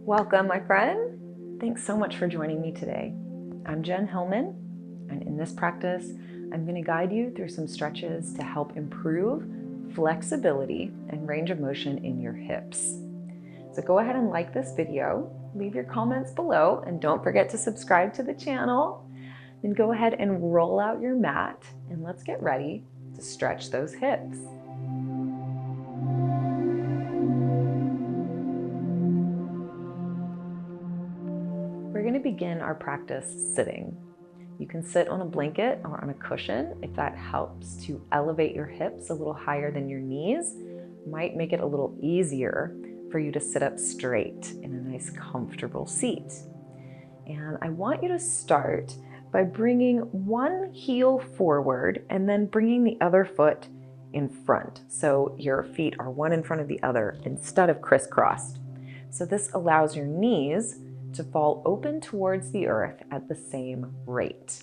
Welcome, my friend. Thanks so much for joining me today. I'm Jen Hilman, and in this practice, I'm going to guide you through some stretches to help improve flexibility and range of motion in your hips. So go ahead and like this video, leave your comments below, and don't forget to subscribe to the channel. Then go ahead and roll out your mat, and let's get ready to stretch those hips. We're going to begin our practice sitting. You can sit on a blanket or on a cushion if that helps to elevate your hips a little higher than your knees. Might make it a little easier for you to sit up straight in a nice comfortable seat. And I want you to start by bringing one heel forward and then bringing the other foot in front. So your feet are one in front of the other instead of crisscrossed. So this allows your knees to fall open towards the earth at the same rate.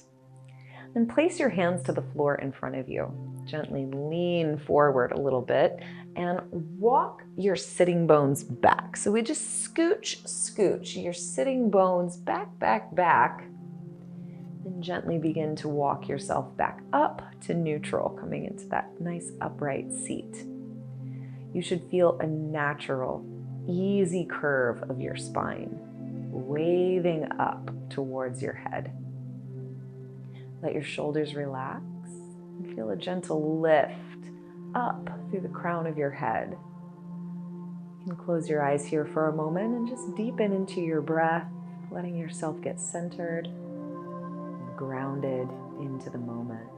Then place your hands to the floor in front of you. Gently lean forward a little bit and walk your sitting bones back. So we just scooch your sitting bones back. And gently begin to walk yourself back up to neutral, coming into that nice upright seat. You should feel a natural, easy curve of your spine, waving up towards your head. Let your shoulders relax and feel a gentle lift up through the crown of your head. You can close your eyes here for a moment and just deepen into your breath, letting yourself get centered and grounded into the moment.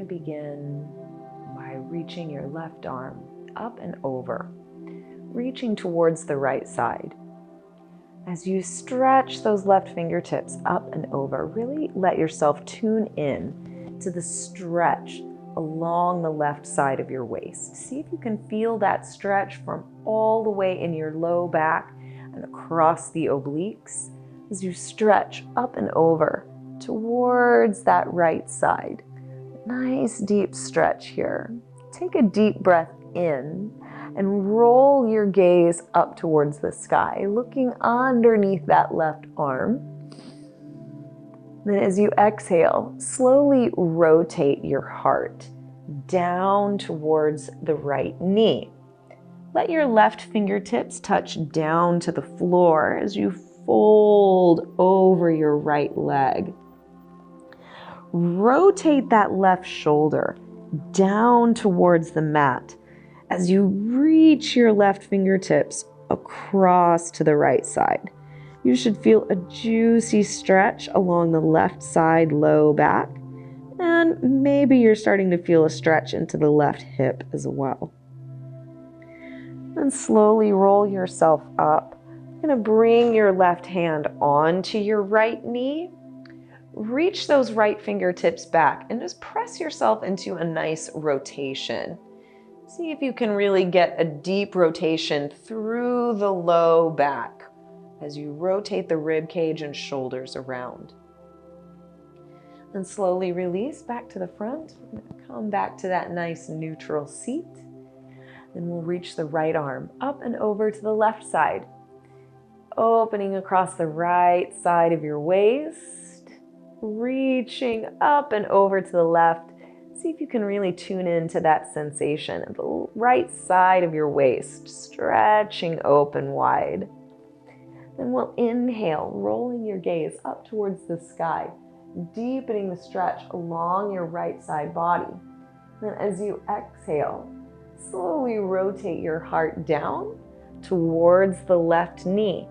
Begin by reaching your left arm up and over, reaching towards the right side. As you stretch those left fingertips up and over, really let yourself tune in to the stretch along the left side of your waist. See if you can feel that stretch from all the way in your low back and across the obliques as you stretch up and over towards that right side. Nice deep stretch here. Take a deep breath in and roll your gaze up towards the sky, looking underneath that left arm. Then as you exhale, slowly rotate your heart down towards the right knee. Let your left fingertips touch down to the floor as you fold over your right leg. Rotate that left shoulder down towards the mat as you reach your left fingertips across to the right side. You should feel a juicy stretch along the left side low back, and maybe you're starting to feel a stretch into the left hip as well. And slowly roll yourself up. You're going to bring your left hand onto your right knee. Reach those right fingertips back and just press yourself into a nice rotation. See if you can really get a deep rotation through the low back as you rotate the rib cage and shoulders around. And slowly release back to the front. Come back to that nice neutral seat. Then we'll reach the right arm up and over to the left side, opening across the right side of your waist. Reaching up and over to the left. See if you can really tune into that sensation of the right side of your waist, stretching open wide. Then we'll inhale, rolling your gaze up towards the sky, deepening the stretch along your right side body. Then as you exhale, slowly rotate your heart down towards the left knee.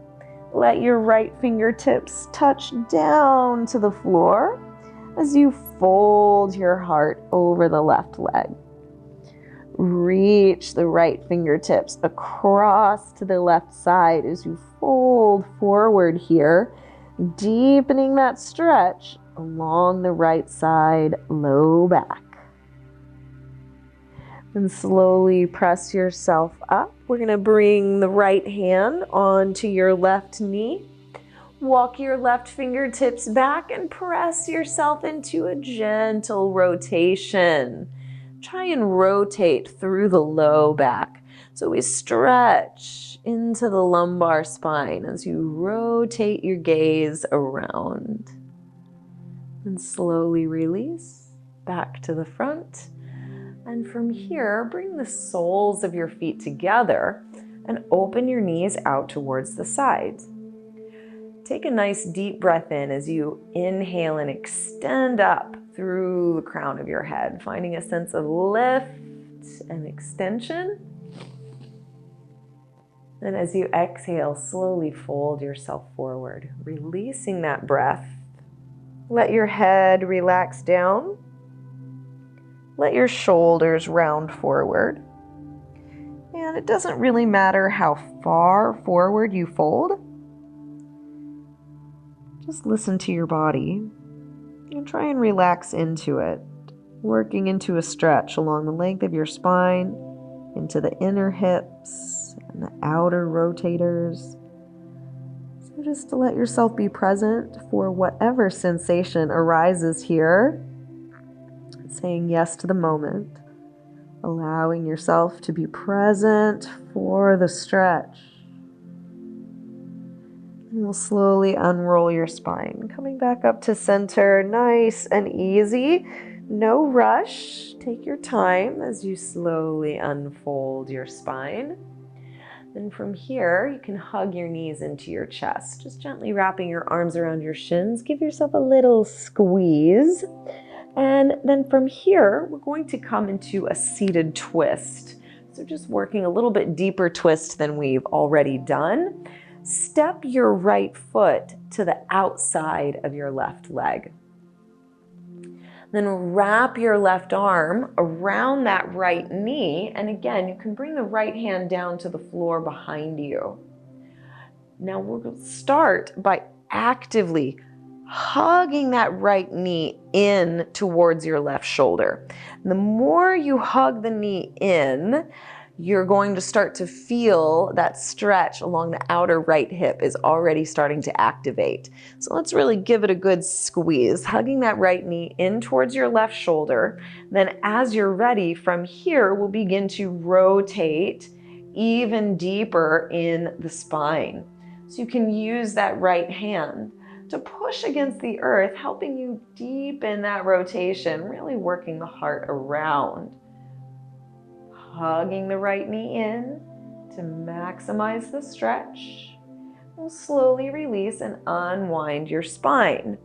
Let your right fingertips touch down to the floor as you fold your heart over the left leg. Reach the right fingertips across to the left side as you fold forward here, deepening that stretch along the right side low back. And slowly press yourself up. We're going to bring the right hand onto your left knee. Walk your left fingertips back and press yourself into a gentle rotation. Try and rotate through the low back. So we stretch into the lumbar spine as you rotate your gaze around. And slowly release back to the front. And from here, bring the soles of your feet together and open your knees out towards the sides. Take a nice deep breath in as you inhale and extend up through the crown of your head, finding a sense of lift and extension. And as you exhale, slowly fold yourself forward, releasing that breath. Let your head relax down. Let your shoulders round forward. And it doesn't really matter how far forward you fold. Just listen to your body and try and relax into it, working into a stretch along the length of your spine, into the inner hips and the outer rotators. So just to let yourself be present for whatever sensation arises here, saying yes to the moment, allowing yourself to be present for the stretch. And we'll slowly unroll your spine, coming back up to center, nice and easy. No rush. Take your time as you slowly unfold your spine. Then from here, you can hug your knees into your chest, just gently wrapping your arms around your shins. Give yourself a little squeeze. And then from here, we're going to come into a seated twist. So just working a little bit deeper twist than we've already done. Step your right foot to the outside of your left leg. Then wrap your left arm around that right knee. And again, you can bring the right hand down to the floor behind you. Now we're going to start by actively hugging that right knee in towards your left shoulder. And the more you hug the knee in, you're going to start to feel that stretch along the outer right hip is already starting to activate. So let's really give it a good squeeze, hugging that right knee in towards your left shoulder. Then as you're ready, from here, we'll begin to rotate even deeper in the spine. So you can use that right hand to push against the earth, helping you deepen that rotation, really working the heart around. Hugging the right knee in to maximize the stretch. We'll slowly release and unwind your spine.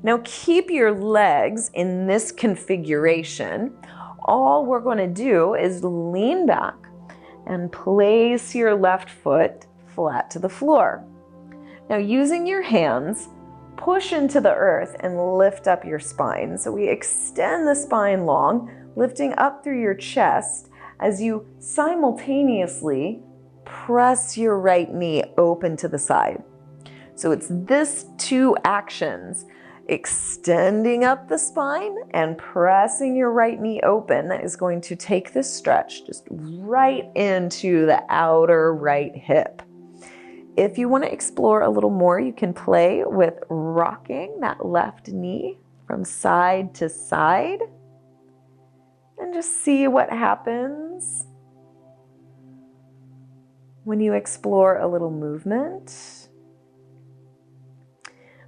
Now keep your legs in this configuration. All we're going to do is lean back and place your left foot flat to the floor. Now using your hands, push into the earth and lift up your spine. So we extend the spine long, lifting up through your chest as you simultaneously press your right knee open to the side. So it's this two actions, extending up the spine and pressing your right knee open, that is going to take this stretch just right into the outer right hip. If you want to explore a little more, you can play with rocking that left knee from side to side and just see what happens when you explore a little movement.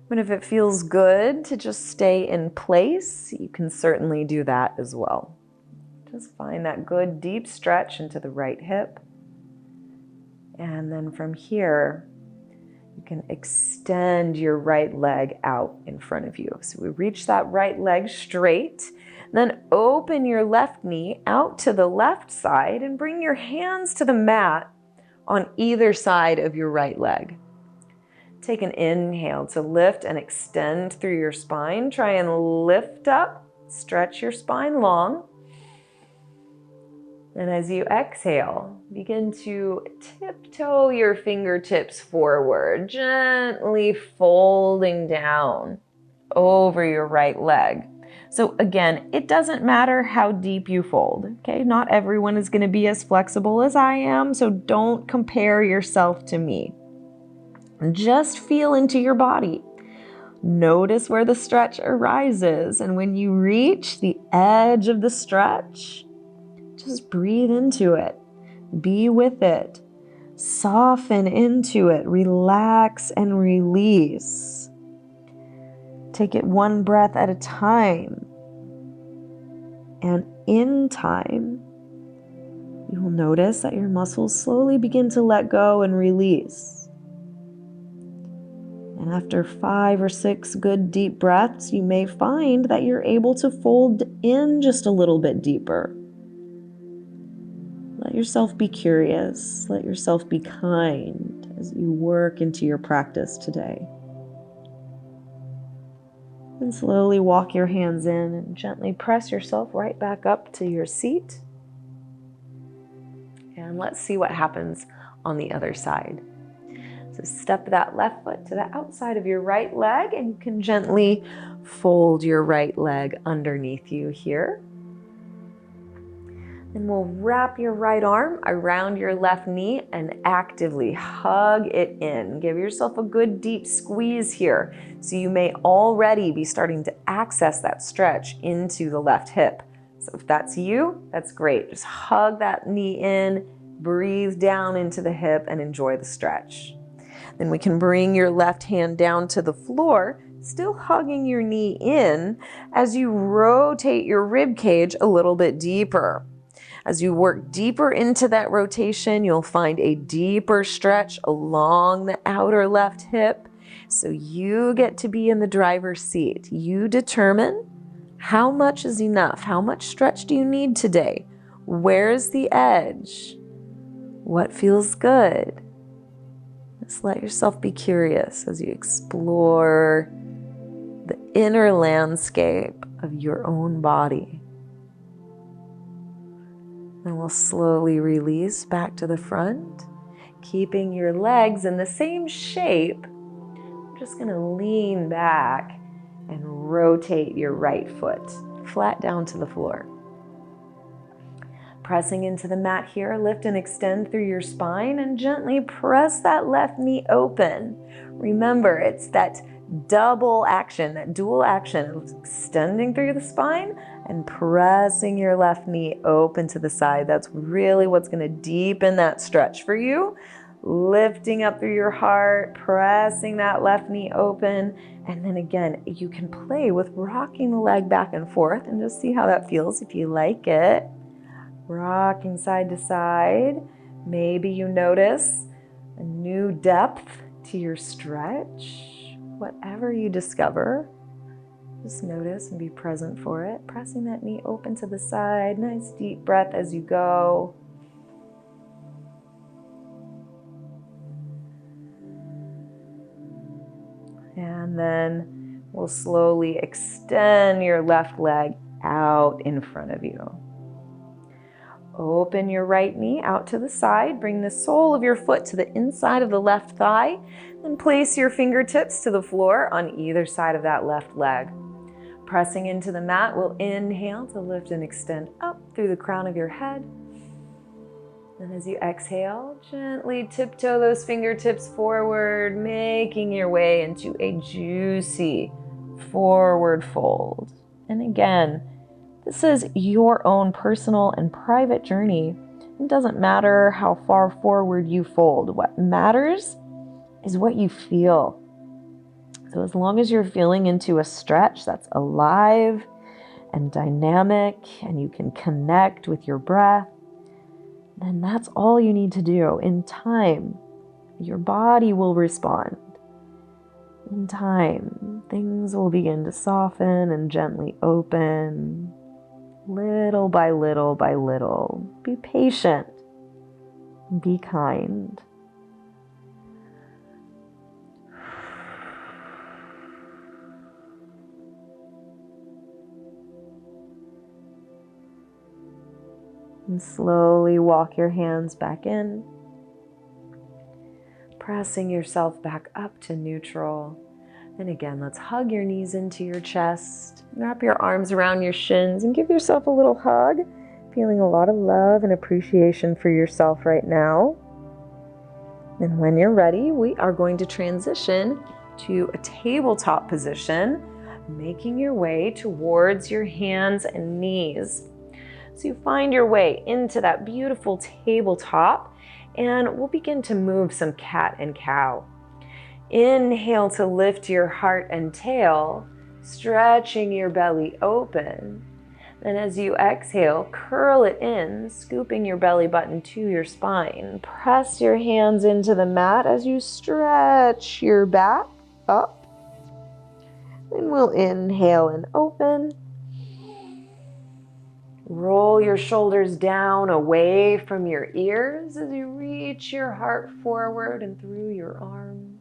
But if it feels good to just stay in place, you can certainly do that as well. Just find that good deep stretch into the right hip. And then from here, you can extend your right leg out in front of you. So we reach that right leg straight, then open your left knee out to the left side and bring your hands to the mat on either side of your right leg. Take an inhale to lift and extend through your spine. Try and lift up, stretch your spine long. And as you exhale, begin to tiptoe your fingertips forward, gently folding down over your right leg. So again, it doesn't matter how deep you fold, okay? Not everyone is going to be as flexible as I am, so don't compare yourself to me. Just feel into your body. Notice where the stretch arises, and when you reach the edge of the stretch, just breathe into it. Be with it. Soften into it. Relax and release. Take it one breath at a time. And in time, you will notice that your muscles slowly begin to let go and release. And after 5 or 6 good deep breaths, you may find that you're able to fold in just a little bit deeper. Let yourself be curious. Let yourself be kind as you work into your practice today. And slowly walk your hands in and gently press yourself right back up to your seat. And let's see what happens on the other side. So step that left foot to the outside of your right leg, and you can gently fold your right leg underneath you here. And we'll wrap your right arm around your left knee and actively hug it in. Give yourself a good deep squeeze here. So you may already be starting to access that stretch into the left hip. So if that's you, that's great. Just hug that knee in, breathe down into the hip, and enjoy the stretch. Then we can bring your left hand down to the floor, still hugging your knee in as you rotate your rib cage a little bit deeper. As you work deeper into that rotation, you'll find a deeper stretch along the outer left hip. So you get to be in the driver's seat. You determine how much is enough. How much stretch do you need today? Where's the edge? What feels good? Just let yourself be curious as you explore the inner landscape of your own body. And we'll slowly release back to the front, keeping your legs in the same shape. I'm just going to lean back and rotate your right foot flat down to the floor. Pressing into the mat here, lift and extend through your spine and gently press that left knee open. Remember, it's that double action, that dual action of extending through the spine and pressing your left knee open to the side. That's really what's going to deepen that stretch for you. Lifting up through your heart, pressing that left knee open. And then again, you can play with rocking the leg back and forth and just see how that feels if you like it. Rocking side to side. Maybe you notice a new depth to your stretch. Whatever you discover, just notice and be present for it. Pressing that knee open to the side. Nice deep breath as you go. And then we'll slowly extend your left leg out in front of you. Open your right knee out to the side. Bring the sole of your foot to the inside of the left thigh. Then place your fingertips to the floor on either side of that left leg. Pressing into the mat, we'll inhale to lift and extend up through the crown of your head. And as you exhale, gently tiptoe those fingertips forward, making your way into a juicy forward fold. And again, this is your own personal and private journey. It doesn't matter how far forward you fold. What matters is what you feel. So as long as you're feeling into a stretch that's alive and dynamic and you can connect with your breath, then that's all you need to do. In time, your body will respond. In time, things will begin to soften and gently open. Little by little by little. Be patient. Be kind. And slowly walk your hands back in, pressing yourself back up to neutral. And again, let's hug your knees into your chest, wrap your arms around your shins, and give yourself a little hug, feeling a lot of love and appreciation for yourself right now. And when you're ready, we are going to transition to a tabletop position, making your way towards your hands and knees. So you find your way into that beautiful tabletop, and we'll begin to move some cat and cow. Inhale to lift your heart and tail, stretching your belly open. Then as you exhale, curl it in, scooping your belly button to your spine. Press your hands into the mat as you stretch your back up. Then we'll inhale and open. Roll your shoulders down away from your ears as you reach your heart forward and through your arms.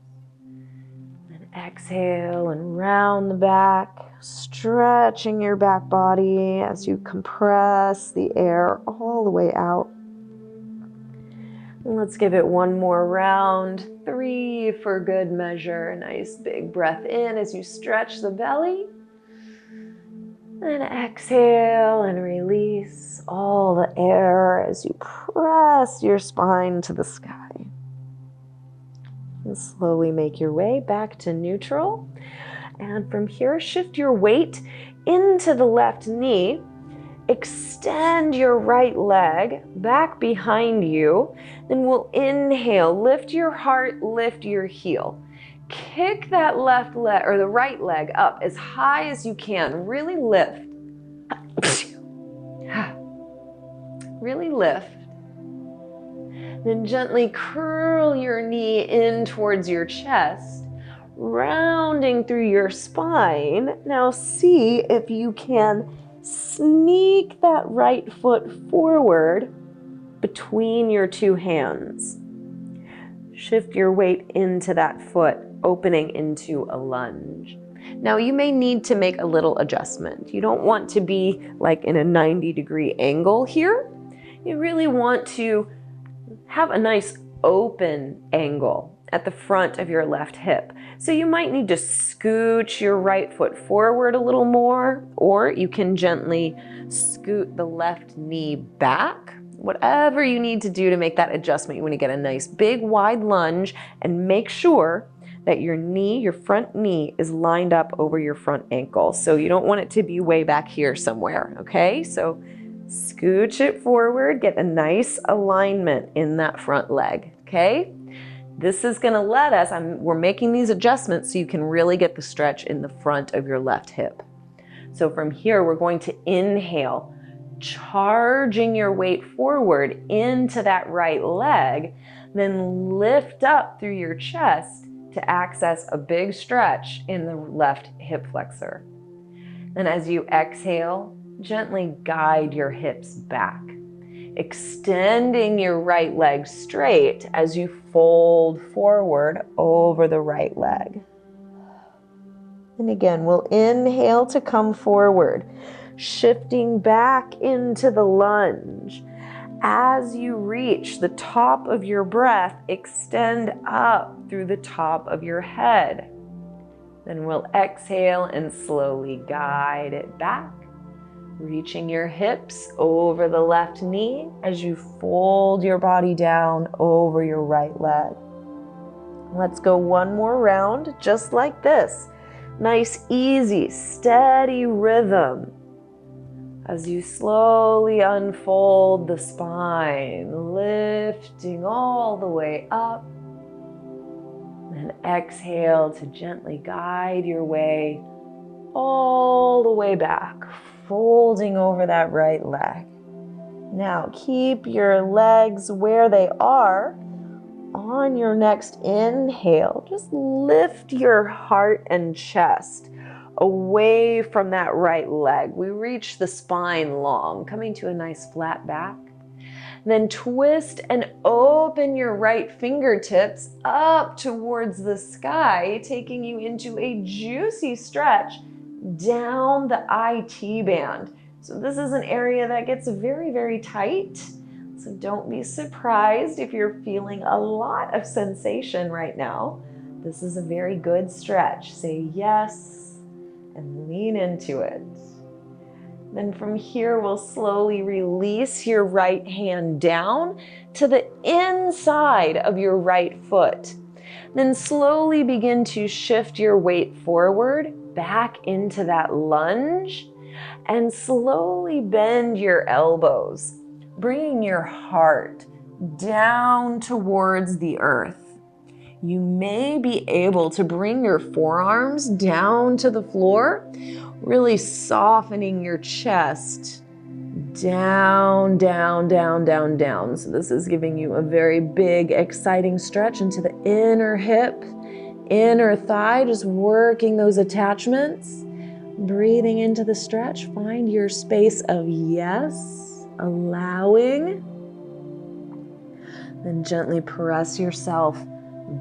Then exhale and round the back, stretching your back body as you compress the air all the way out. And let's give it one more round. 3 for good measure. A nice big breath in as you stretch the belly. And exhale and release all the air as you press your spine to the sky. And slowly make your way back to neutral. And from here, shift your weight into the left knee. Extend your right leg back behind you. Then we'll inhale, lift your heart, lift your heel. Kick that left leg or the right leg up as high as you can. Really lift. Really lift. Then gently curl your knee in towards your chest, rounding through your spine. Now see if you can sneak that right foot forward between your two hands. Shift your weight into that foot, opening into a lunge. Now you may need to make a little adjustment. You don't want to be like in a 90-degree angle here. You really want to have a nice open angle at the front of your left hip. So you might need to scooch your right foot forward a little more, or you can gently scoot the left knee back. Whatever you need to do to make that adjustment, you want to get a nice big wide lunge and make sure that your knee, your front knee, is lined up over your front ankle. So you don't want it to be way back here somewhere, okay? So scooch it forward, get a nice alignment in that front leg, okay? This is gonna let us, we're making these adjustments so you can really get the stretch in the front of your left hip. So from here, we're going to inhale, charging your weight forward into that right leg, then lift up through your chest to access a big stretch in the left hip flexor. Then as you exhale, gently guide your hips back, extending your right leg straight as you fold forward over the right leg. And again, we'll inhale to come forward, shifting back into the lunge. As you reach the top of your breath, extend up through the top of your head. Then we'll exhale and slowly guide it back, reaching your hips over the left knee as you fold your body down over your right leg. Let's go one more round, just like this. Nice, easy, steady rhythm. As you slowly unfold the spine, lifting all the way up. And exhale to gently guide your way all the way back, folding over that right leg. Now keep your legs where they are. On your next inhale, just lift your heart and chest away from that right leg. We reach the spine long, coming to a nice flat back. Then twist and open your right fingertips up towards the sky, taking you into a juicy stretch down the IT band. So this is an area that gets very, very tight. So don't be surprised if you're feeling a lot of sensation right now. This is a very good stretch. Say yes and lean into it. Then from here, we'll slowly release your right hand down to the inside of your right foot. Then slowly begin to shift your weight forward back into that lunge and slowly bend your elbows, bringing your heart down towards the earth. You may be able to bring your forearms down to the floor, really softening your chest down, down, down, down, down. So this is giving you a very big, exciting stretch into the inner hip, inner thigh, just working those attachments. Breathing into the stretch, find your space of yes, allowing. Then gently press yourself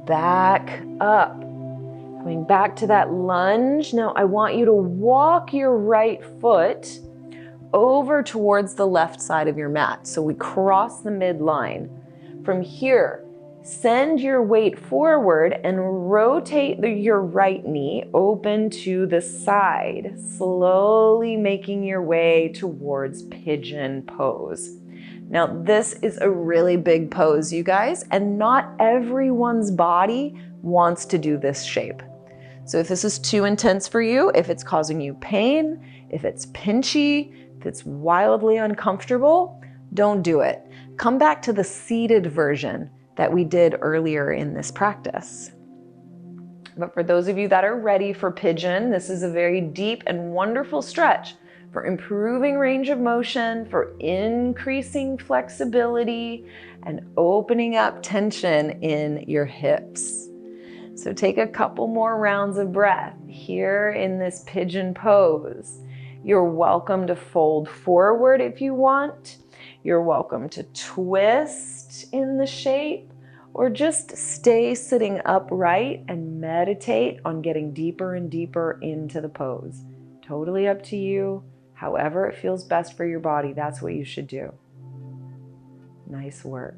back up. Coming back to that lunge. Now I want you to walk your right foot over towards the left side of your mat. So we cross the midline. From here, send your weight forward and rotate your right knee open to the side, slowly making your way towards pigeon pose. Now, this is a really big pose, you guys, and not everyone's body wants to do this shape. So if this is too intense for you, if it's causing you pain, if it's pinchy, if it's wildly uncomfortable, don't do it. Come back to the seated version that we did earlier in this practice. But for those of you that are ready for pigeon, this is a very deep and wonderful stretch for improving range of motion, for increasing flexibility, and opening up tension in your hips. So take a couple more rounds of breath here in this pigeon pose. You're welcome to fold forward if you want. You're welcome to twist in the shape, or just stay sitting upright and meditate on getting deeper and deeper into the pose. Totally up to you. However it feels best for your body, that's what you should do. Nice work.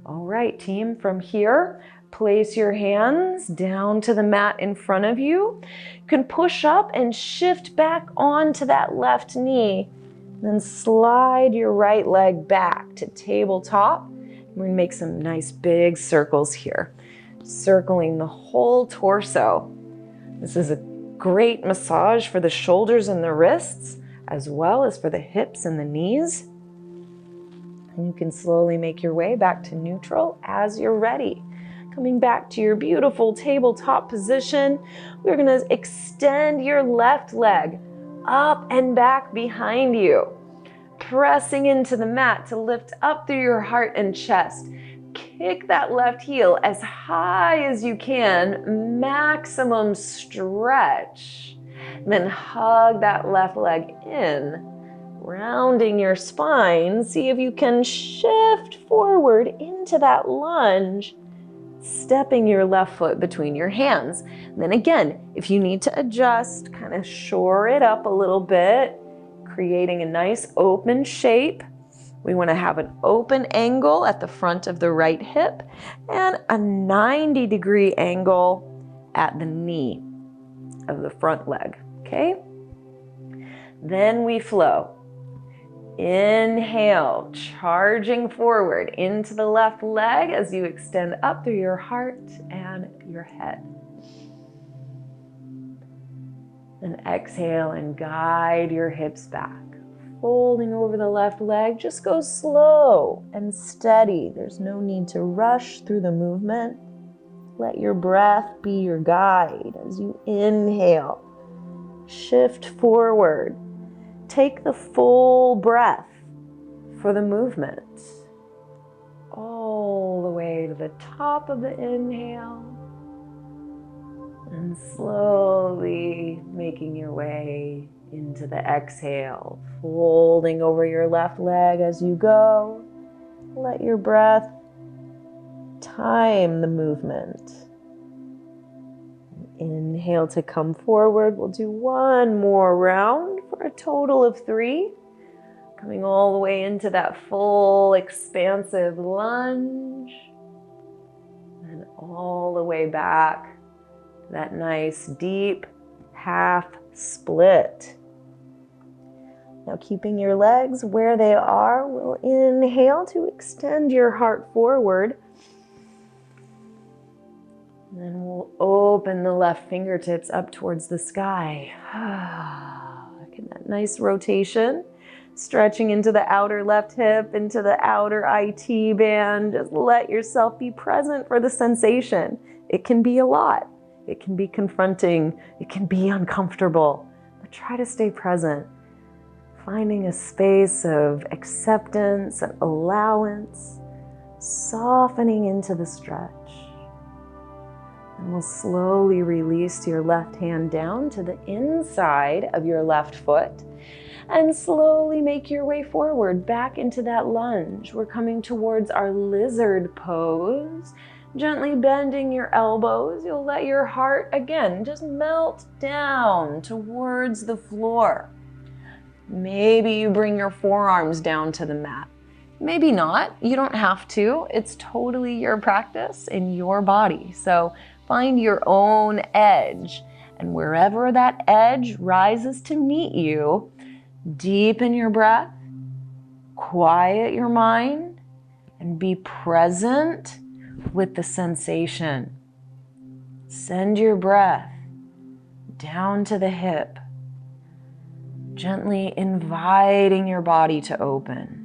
All right, team, from here, place your hands down to the mat in front of you. You can push up and shift back onto that left knee. Then slide your right leg back to tabletop. We're gonna make some nice big circles here, circling the whole torso. This is a great massage for the shoulders and the wrists, as well as for the hips and the knees. And you can slowly make your way back to neutral as you're ready. Coming back to your beautiful tabletop position, we're gonna extend your left leg up and back behind you, pressing into the mat to lift up through your heart and chest. Kick that left heel as high as you can, maximum stretch. Then hug that left leg in, rounding your spine. See if you can shift forward into that lunge, stepping your left foot between your hands. And then again, if you need to adjust, kind of shore it up a little bit, creating a nice open shape. We want to have an open angle at the front of the right hip and a 90-degree angle at the knee of the front leg, okay? Then we flow. Inhale, charging forward into the left leg as you extend up through your heart and your head. Then exhale and guide your hips back. Folding over the left leg, just go slow and steady. There's no need to rush through the movement. Let your breath be your guide as you inhale. Shift forward. Take the full breath for the movement. All the way to the top of the inhale. And slowly making your way into the exhale. Folding over your left leg as you go. Let your breath time the movement. Inhale to come forward. We'll do one more round for a total of 3. Coming all the way into that full expansive lunge. And all the way back to that nice deep half split. Now, keeping your legs where they are, we'll inhale to extend your heart forward. And then we'll open the left fingertips up towards the sky. Look at that nice rotation. Stretching into the outer left hip, into the outer IT band. Just let yourself be present for the sensation. It can be a lot. It can be confronting. It can be uncomfortable. But try to stay present. Finding a space of acceptance and allowance, softening into the stretch. And we'll slowly release your left hand down to the inside of your left foot and slowly make your way forward back into that lunge. We're coming towards our lizard pose. Gently bending your elbows, you'll let your heart again just melt down towards the floor. Maybe you bring your forearms down to the mat. Maybe not. You don't have to. It's totally your practice in your body. So find your own edge. And wherever that edge rises to meet you, deepen your breath, quiet your mind, and be present with the sensation. Send your breath down to the hip, gently inviting your body to open.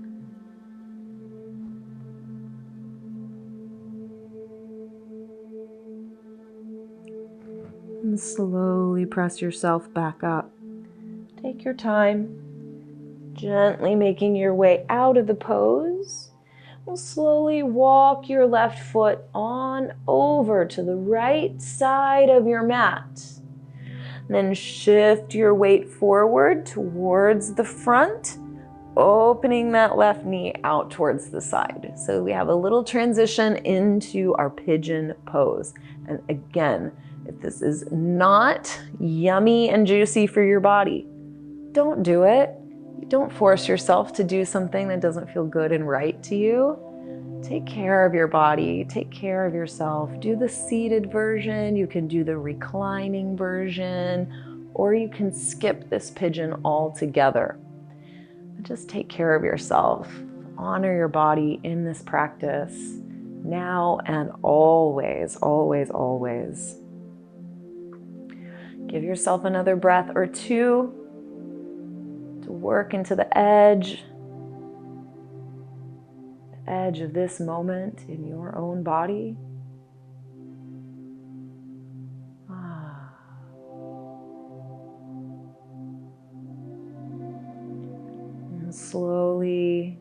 And slowly press yourself back up. Take your time, gently making your way out of the pose. We'll slowly walk your left foot on over to the right side of your mat. Then shift your weight forward towards the front, opening that left knee out towards the side. So we have a little transition into our pigeon pose. And again, if this is not yummy and juicy for your body, don't do it. Don't force yourself to do something that doesn't feel good and right to you. Take care of your body. Take care of yourself. Do the seated version. You can do the reclining version, or you can skip this pigeon altogether. Just take care of yourself. Honor your body in this practice now and always, always, always. Give yourself another breath or two to work into the edge of this moment in your own body. And slowly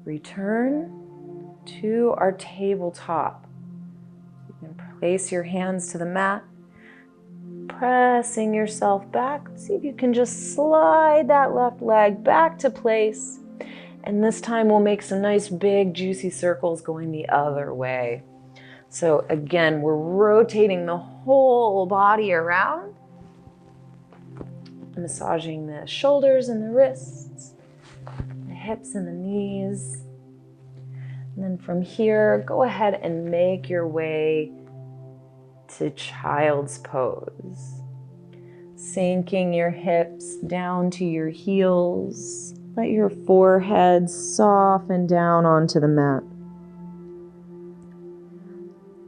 return to our tabletop. You can place your hands to the mat, pressing yourself back. See if you can just slide that left leg back to place. And this time we'll make some nice big juicy circles going the other way. So again, we're rotating the whole body around, massaging the shoulders and the wrists, the hips and the knees. And then from here, go ahead and make your way to child's pose. Sinking your hips down to your heels. Let your forehead soften down onto the mat.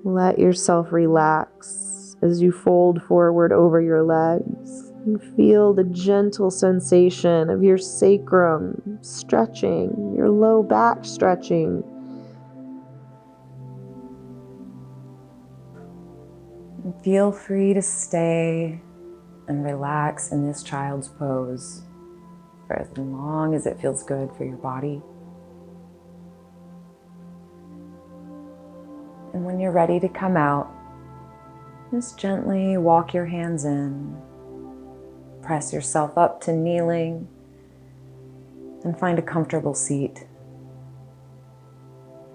Let yourself relax as you fold forward over your legs. And feel the gentle sensation of your sacrum stretching, your low back stretching. And feel free to stay and relax in this child's pose for as long as it feels good for your body. And when you're ready to come out, just gently walk your hands in, press yourself up to kneeling, and find a comfortable seat.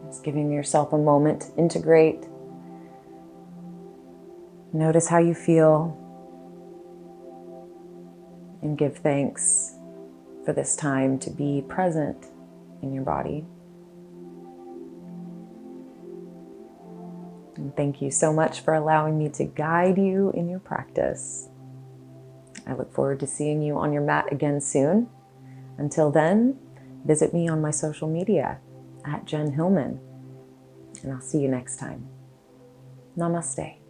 Just giving yourself a moment to integrate. Notice how you feel and give thanks for this time to be present in your body. And thank you so much for allowing me to guide you in your practice. I look forward to seeing you on your mat again soon. Until then, visit me on my social media at Jen Hilman, and I'll see you next time. Namaste.